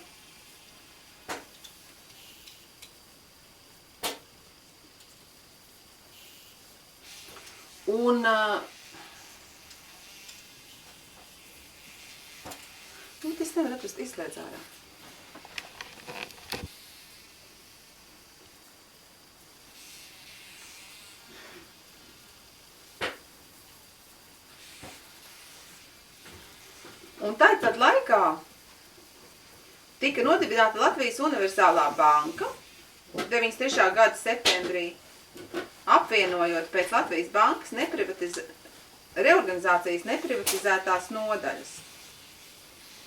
Un es nevaru atrast, izslēdz ārā. Un tāpat laikā tika nodibināta Latvijas Universālā banka 93. gada septembrī, apvienojot pēc Latvijas bankas reorganizācijas neprivatizētās nodaļas.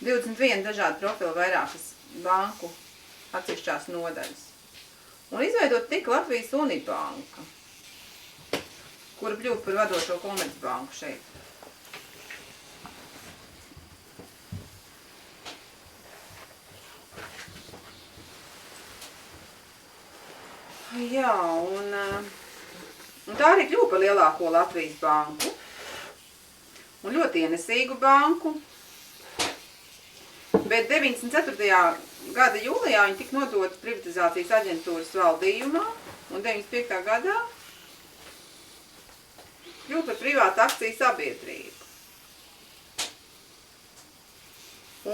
21 dažādu profilu vairākas banku atsevišķās nodaļas. Un izveidot tika Latvijas Unibanka, kura kļūst par vadošo komercbanku šeit. Jā, un tā arī kļuva par lielāko Latvijas banku un ļoti ienesīgu banku, bet 94. gada jūlijā viņi tika nodota privatizācijas aģentūras valdījumā un 95. gadā kļuva par privātu akciju sabiedrību.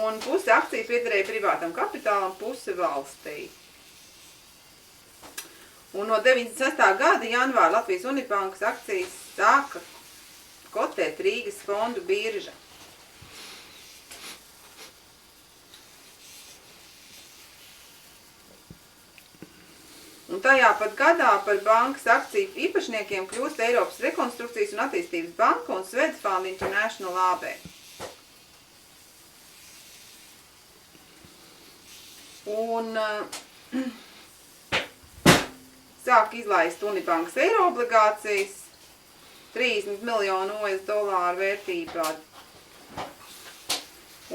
Un puse akciju piederēja privātam kapitālam, puse valstī. Un no 96. gada janvāra Latvijas Unibankas akcijas sāka kotēt Rīgas fondu birža. Un tajā pat gadā par bankas akciju īpašniekiem kļūst Eiropas Rekonstrukcijas un attīstības banka un Swedfund International AB. Un sāk izlaist Unibankas eiro obligācijas 30 miljonu US dolāru vērtībā.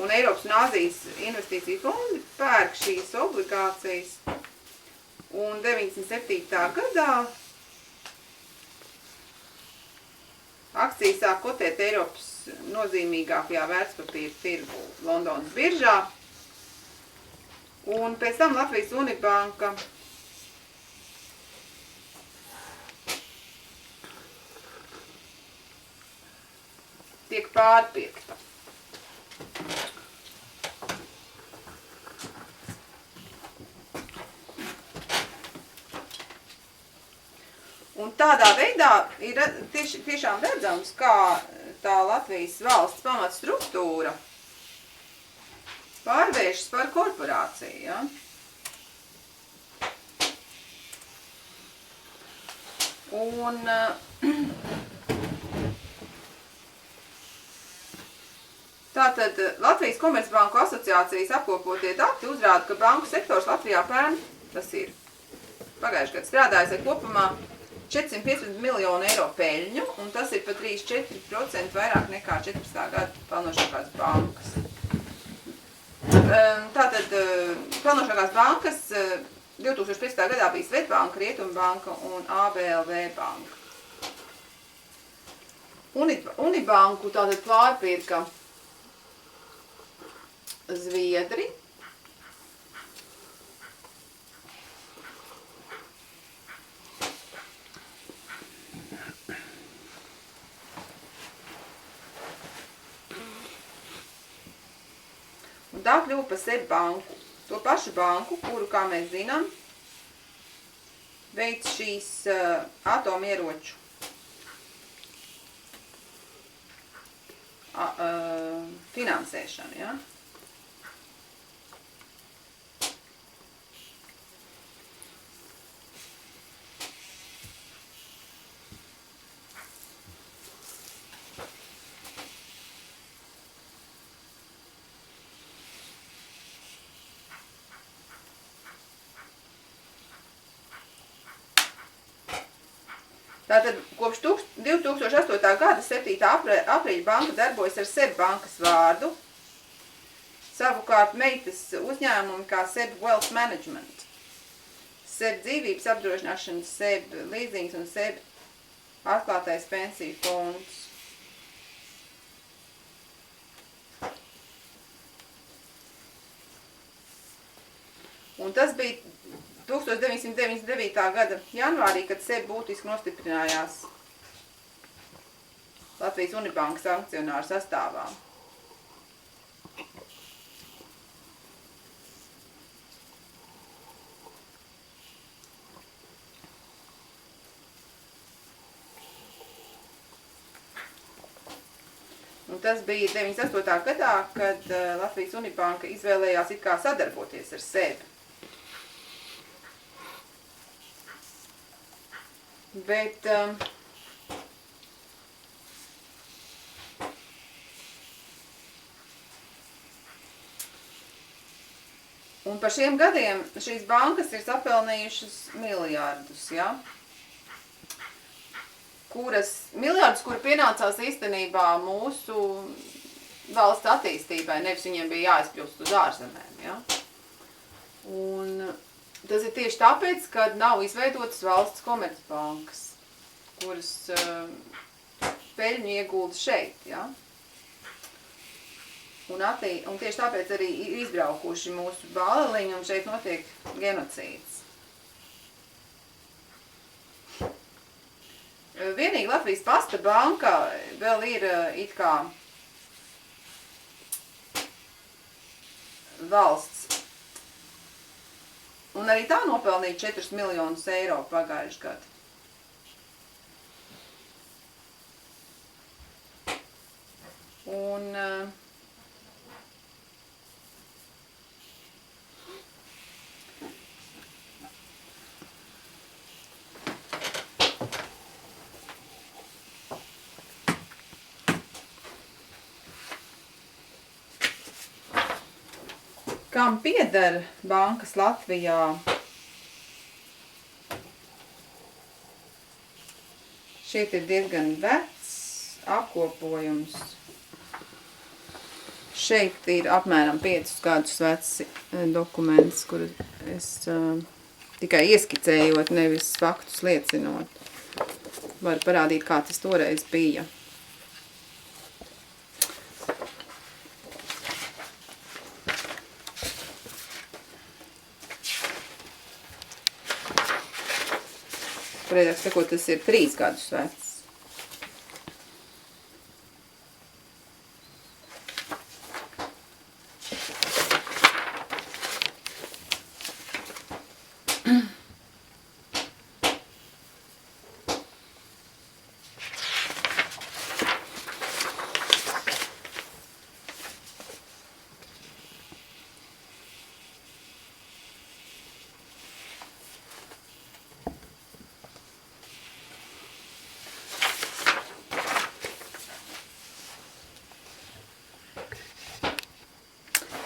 Un Eiropas un Āzijas investīciju fondi pērk šīs obligācijas. Un 97. gadā akcijas sāk kotēt Eiropas nozīmīgākajā vērtspapīra tirgu Londonas biržā. Un pēc tam Latvijas Unibanka tiek pārpirkta. Un tādā veidā ir tiešām redzams, kā tā Latvijas valsts pamatstruktūra pārvēršas par korporāciju. Ja? Un tātad Latvijas Komercbanku asociācijas apkopotie dati uzrāda, ka banku sektors Latvijā pērn, tas ir pagājušajā gadā strādājis ar kopumā 415 miljonu eiro peļņu, un tas ir pat 34% vairāk nekā 14. gada pelnošākās bankas. Tātad pelnošākās bankas 2015. gadā bija Svetbanka, Rietumbanka un ABLV banka. Unibanku tātad pārpirka Zviedri, un tā kļuva par SEB banku. To pašu banku, kuru, kā mēs zinām, veic šīs atomieroču finansēšanu. Ja? Tātad kopš 2008. gada 7. aprīļa banka darbojas ar SEB bankas vārdu, savukārt meitas uzņēmumi kā SEB Wealth Management, SEB dzīvības apdrošināšana, SEB leasings un SEB atklātais pensiju fonds. Un tas bija 1999. gada janvārī, kad SEB būtiski nostiprinājās Latvijas Unibankas akcionāru sastāvā. Un tas bija 98. gadā, kad Latvijas Unibanka izvēlējās it kā sadarboties ar SEB. Bet un par šiem gadiem šīs bankas ir sapelnījušas miljārdus, ja? Miljārdus, kuri pienācās īstenībā mūsu valsts attīstībai, nevis viņiem bija jāizpļūst uz ārzemēm, ja? Un tas ir tieši tāpēc, ka nav izveidotas valsts komercbankas, kuras peļņu iegulda šeit, ja? Un tieši tāpēc arī ir izbraukuši mūsu bāleliņi, un šeit notiek genocīds. Vienīgi Latvijas Pasta banka vēl ir it kā valsts. Un arī tā nopelnīja 4 miljonus eiro pagājuši gadu. Un kam pieder bankas Latvijā? Šeit ir diezgan vecs apkopojums. Šeit ir apmēram 5 gadus vecs dokuments, kur es tikai ieskicējot, nevis faktus liecinot. Varu parādīt, kā tas toreiz bija. Pareizāk sakot, tas ir 3 gadus vecs.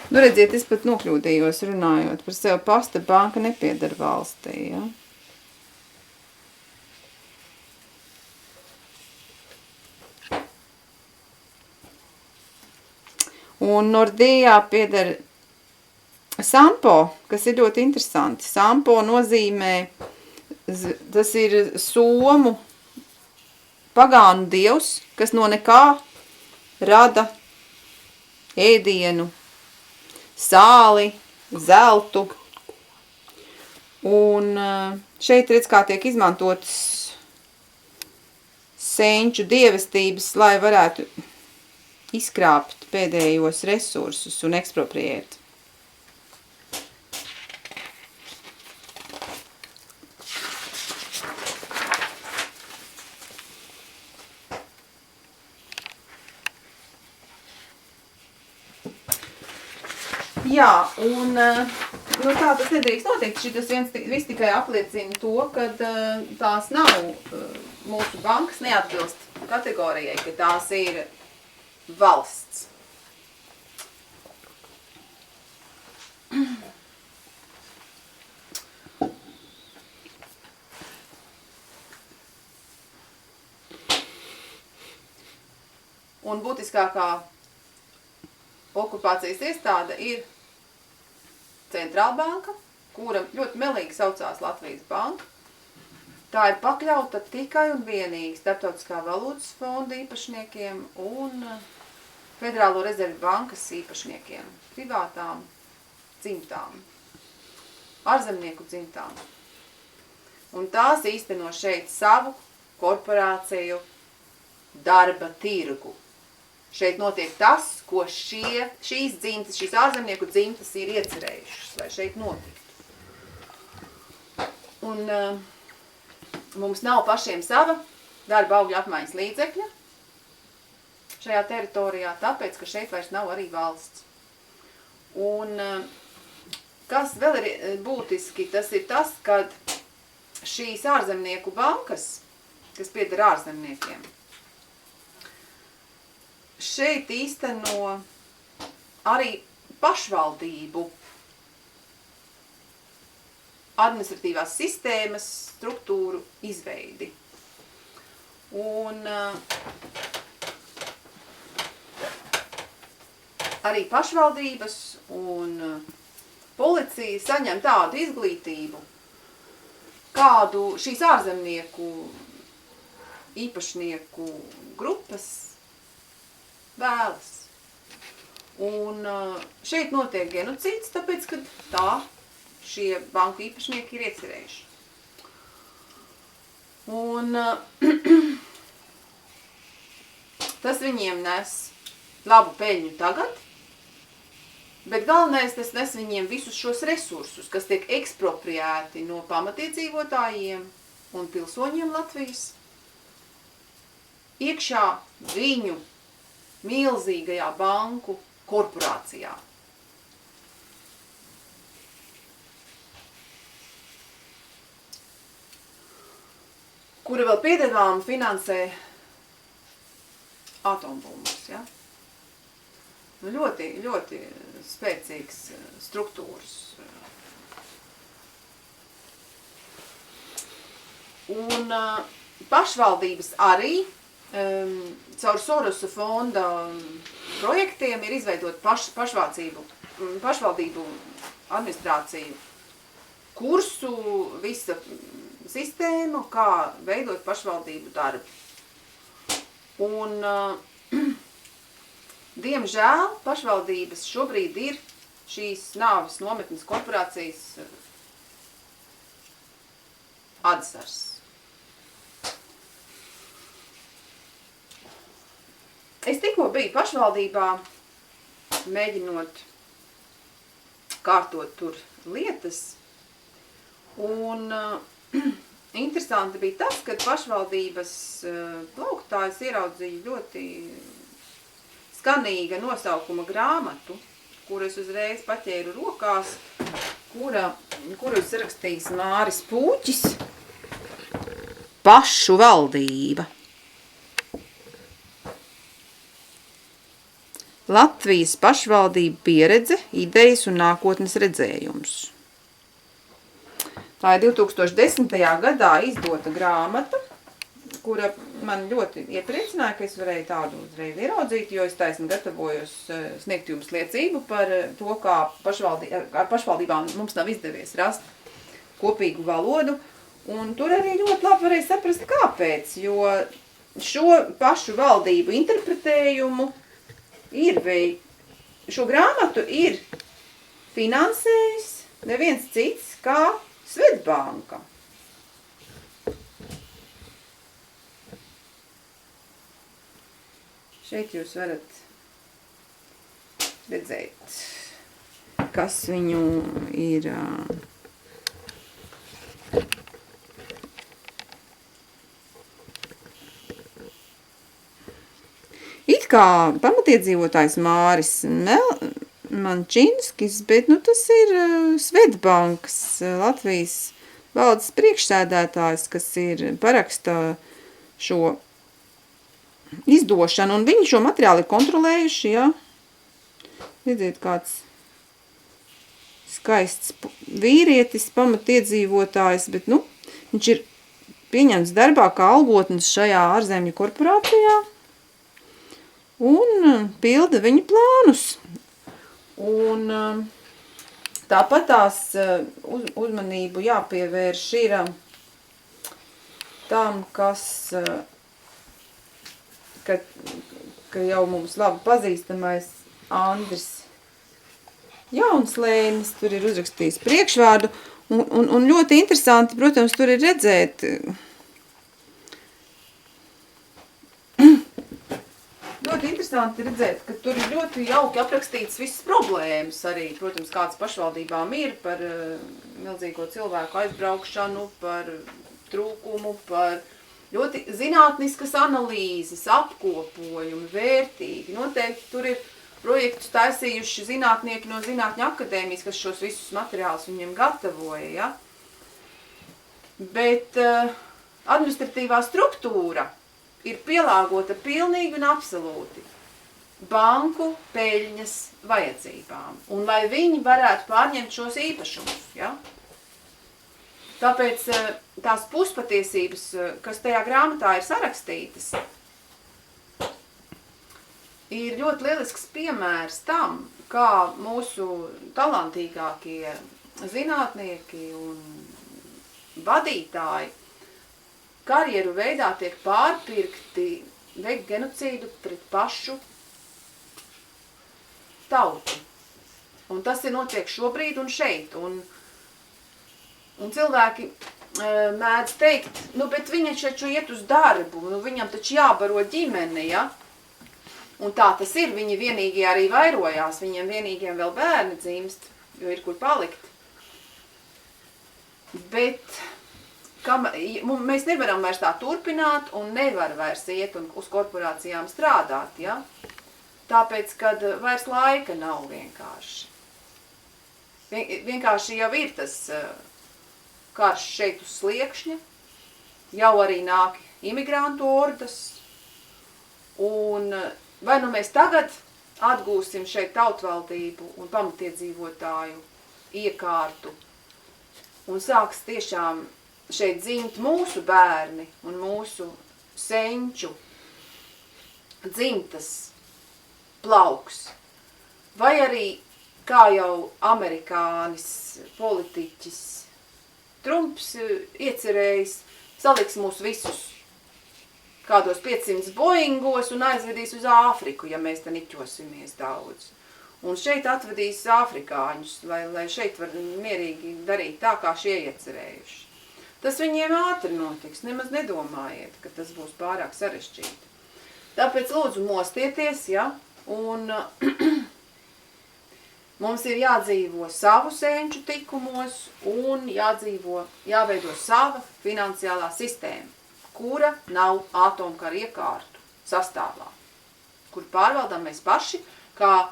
Nu, redziet, es pat nokļūdījos runājot par sevi. Pasta banka nepieder valstī, ja? Un Nordijā pieder Sampo, kas ir ļoti interesanti. Sampo nozīmē, tas ir somu pagānu dievs, kas no nekā rada ēdienu, sāli, zeltu. Un šeit redz, kā tiek izmantotas senču dievestības, lai varētu izkrāpt pēdējos resursus un ekspropriēt. Jā, un nu, tā tas nedrīkst notikt. Šitas viss tikai apliecina to, ka tās nav mūsu bankas neatbilst kategorijai, ka tās ir valsts. Un būtiskākā okupācijas iestāde ir Centrālbanka, kura ļoti melīgi saucās Latvijas banka. tā ir pakļauta tikai un vienīgi Starptautiskā valūtas fonda īpašniekiem un Federālo rezervu bankas īpašniekiem, privātām dzimtām, ārzemnieku dzimtām. Un tās īsteno šeit savu korporāciju darba tirgu. Šeit notiek tas, ko šīs dzimtas, šīs ārzemnieku dzimtas ir iecerējušas, lai šeit notiktu. Un mums nav pašiem sava darba augļu apmaiņas līdzekļa šajā teritorijā, tāpēc, ka šeit vairs nav arī valsts. Un kas vēl ir būtiski, tas ir tas, kad šīs ārzemnieku bankas, kas pieder ārzemniekiem, šeit īsteno arī pašvaldību administratīvās sistēmas struktūru izveidi. Un arī pašvaldības un policija saņem tādu izglītību, kādu šīs ārzemnieku īpašnieku grupas vēlas. Un šeit notiek genocīds, tāpēc, ka tā šie banku īpašnieki ir iecerējuši. Un tas viņiem nes labu peļņu tagad, bet galvenais tas nes viņiem visus šos resursus, kas tiek ekspropriēti no pamatiedzīvotājiem un pilsoņiem Latvijas, iekšā viņu milzīgajā banku korporācijā. Kura vēl piedevām finansē atombummas, ja? Ļoti, ļoti spēcīgs struktūras. Un pašvaldības arī caur Sorosa fonda projektiem ir izveidot pašvaldību administrāciju kursu, visa sistēmu, kā veidot pašvaldību darbu. Un diemžēl pašvaldības šobrīd ir šīs nāves nometnes korporācijas atzars. Es tikko biju pašvaldībā, mēģinot kārtot tur lietas, un interesanti bija tas, ka pašvaldības plauktājs ieraudzīja ļoti skanīga nosaukuma grāmatu, kuras uzreiz paķēru rokās, kuru sarakstījis Māris Pūķis, Pašu valdība. Latvijas pašvaldība pieredze, idejas un nākotnes redzējums. Tā ir 2010. gadā izdota grāmata, kura man ļoti iepriecināja, ka es varēju tādu uzreiz ieraudzīt, jo es taisni gatavojos sniegt jums liecību par to, kā ar pašvaldībām mums nav izdevies rast kopīgu valodu. Un tur arī ļoti labi varēja saprast, kāpēc, jo šo pašu valdību interpretējumu šo grāmatu ir finansējis neviens cits kā Svetbanka. Šeit jūs varat redzēt, kas viņu ir it kā pamatiedzīvotājs Māris Mančinskis, bet tas ir Svetbankas Latvijas valdes priekšsēdētājs, kas ir paraksta šo izdošanu, un viņi šo materiālu ir kontrolējuši, ja. Redziet, kāds skaists vīrietis, pamatiedzīvotājs, bet, viņš ir pieņemts darbā kā algotnis šajā ārzemju korporācijā un pilda viņa plānus. Un tāpat tās uzmanību jāpievērš ir tam, kas, ka jau mums labi pazīstamais Andris Jaunslēnis tur ir uzrakstījis priekšvārdu, un ļoti interesanti, protams, tur ir redzēt, ka tur ir ļoti jauki aprakstīts visas problēmas arī, protams, kādas pašvaldībām ir par milzīgo cilvēku aizbraukšanu, par trūkumu, par ļoti zinātniskas analīzes, apkopojumi, vērtīgi. Noteikti tur ir projektus taisījuši zinātnieki no Zinātņu akadēmijas, kas šos visus materiālus viņiem gatavoja, ja? Bet administratīvā struktūra ir pielāgota pilnīgi un absolūti banku peļņas vajadzībām, un lai viņi varētu pārņemt šos īpašumus, ja? Tāpēc tās puspatiesības, kas tajā grāmatā ir sarakstītas, ir ļoti lielisks piemērs tam, kā mūsu talantīgākie zinātnieki un vadītāji karjeru veidā tiek pārpirkti veikt genocīdu pret pašu tautu. Un tas ir notiek šobrīd un šeit. Un cilvēki mēdz teikt, nu, bet viņi taču iet uz darbu, nu, viņam taču jābaro ģimene, ja? Un tā tas ir, viņi vienīgie arī vairojās, viņiem vienīgiem vēl bērni dzimst, jo ir kur palikt. Bet mēs nevaram vairs tā turpināt un nevar vairs iet un uz korporācijām strādāt, ja? Tāpēc, kad vairs laika nav vienkārši. Vienkārši jau ir tas karš šeit uz sliekšņa, jau arī nāk imigrantu ordas, un vai nu mēs tagad atgūsim šeit tautvaldību un pamatiedzīvotāju iekārtu un sāks tiešām šeit dzimt mūsu bērni un mūsu senču dzimtas plauks. Vai arī, kā jau amerikānis politiķis Trumps iecerējis, saliks mūs visus kādos 500 boingos un aizvedīs uz Āfriku, ja mēs te niķosimies daudz. Un šeit atvedīs afrikāņus, lai šeit var mierīgi darīt tā, kā šie iecerējuši. Tas viņiem ātri notiks, nemaz nedomājiet, ka tas būs pārāk sarežģīti. Tāpēc lūdzu mostieties, ja, un mums ir jādzīvo savu senču tikumos un jāveido sava finansiālā sistēma, kura nav atomkara iekārtu sastāvā, kur pārvaldām mēs paši, kā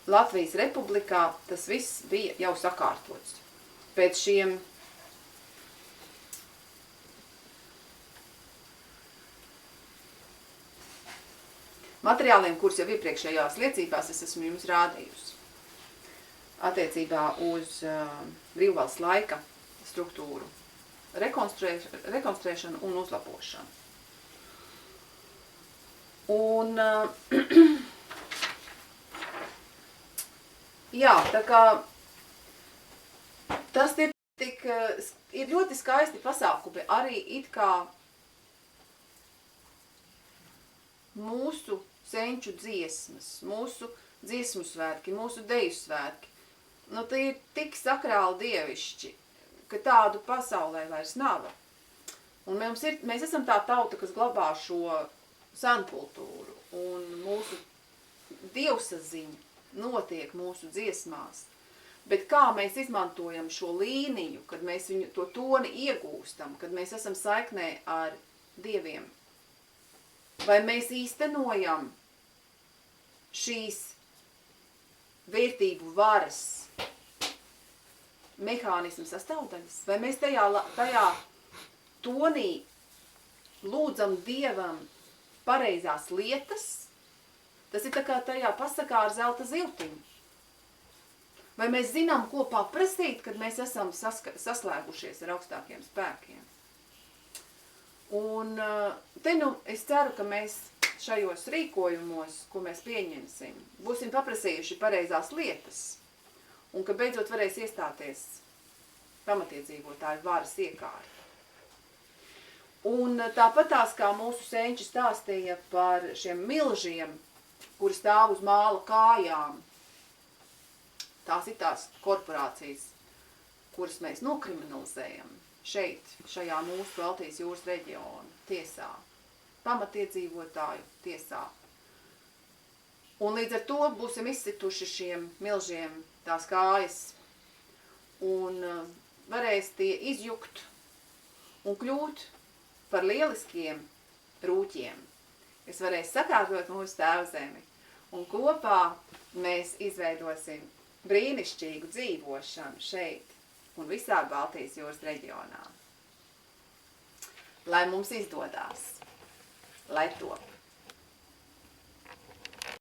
Latvijas Republikā tas viss bija jau sakārtots. Pēc šiem materiāliem, kurus jau iepriekšējās liecībās es esmu jums rādījusi, attiecībā uz brīvvalsts laika struktūru, rekonstruēšanu un uzlabošanu. Un, jā, tā kā tas ir ļoti skaisti pasākumi, arī it kā mūsu senču dziesmas, mūsu dziesmu svētki, mūsu deju svētki. Nu, tie ir tik sakrāli dievišķi, ka tādu pasaulē vairs nav. Un mēs esam tā tauta, kas glabā šo senkultūru, un mūsu dievsaziņa notiek mūsu dziesmās. Bet kā mēs izmantojam šo līniju, kad mēs viņu to toni iegūstam, kad mēs esam saiknē ar dieviem? Vai mēs īstenojam šīs vērtību varas mehānismu sastāvdaļas? Vai mēs tajā tonī lūdzam Dievam pareizās lietas? Tas ir tā kā tajā pasakā ar zelta ziltiņu. Vai mēs zinām, ko paprasīt, kad mēs esam saslēgušies ar augstākiem spēkiem? Un te nu es ceru, ka mēs šajos rīkojumos, ko mēs pieņemsim, būsim paprasījuši pareizās lietas, un ka beidzot varēs iestāties pamatiedzīvotāju varas iekārta. Un tāpat tās, kā mūsu senči stāstīja par šiem milžiem, kuri stāv uz māla kājām, tās ir tās korporācijas, kuras mēs nokriminalizējam šeit, šajā mūsu Baltijas jūras reģiona tiesā, pamatiedzīvotāju tiesā. Un līdz ar to būsim izsituši šiem milžiem tās kājas un varēs tie izjukt un kļūt par lieliskiem rūķiem, kas varēs sakārtot mūsu tēvzemi. Un kopā mēs izveidosim brīnišķīgu dzīvošanu šeit un visā Baltijas jūras reģionā. Lai mums izdodās, lai top.